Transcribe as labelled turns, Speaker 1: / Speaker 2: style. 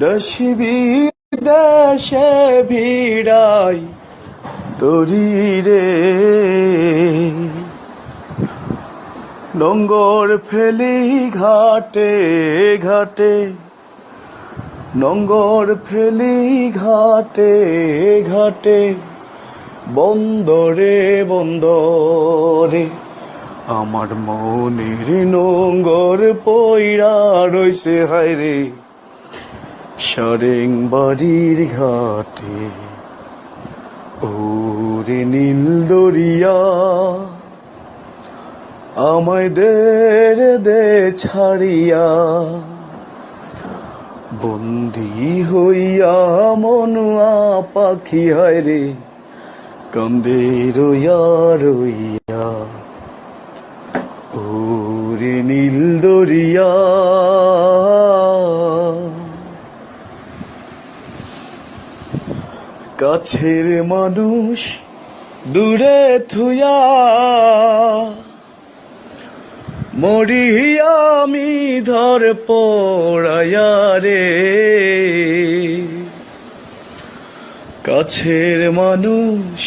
Speaker 1: দেশে বিদেশে ভিড়াই তরি রে, নোঙ্গর ফেলি ঘাটে ঘাটে, নোঙ্গর ফেলি ঘাটে ঘাটে, বন্দরে বন্দরে। আমার মনের নোঙ্গর পইড়া রইছে হায়রে সারেং বাড়ির ঘাটে। ওরে নীল দরিয়া আমায় দে ছাড়িয়া, বন্দি হইয়া মনুয়া পাখি হায়রে কান্দে রইয়া রইয়া। ওরে নীল দরিয়া কাছের মানুষ দূরে থুয়া, মরি আমি ধর পড়ায়া রে। কাছের মানুষ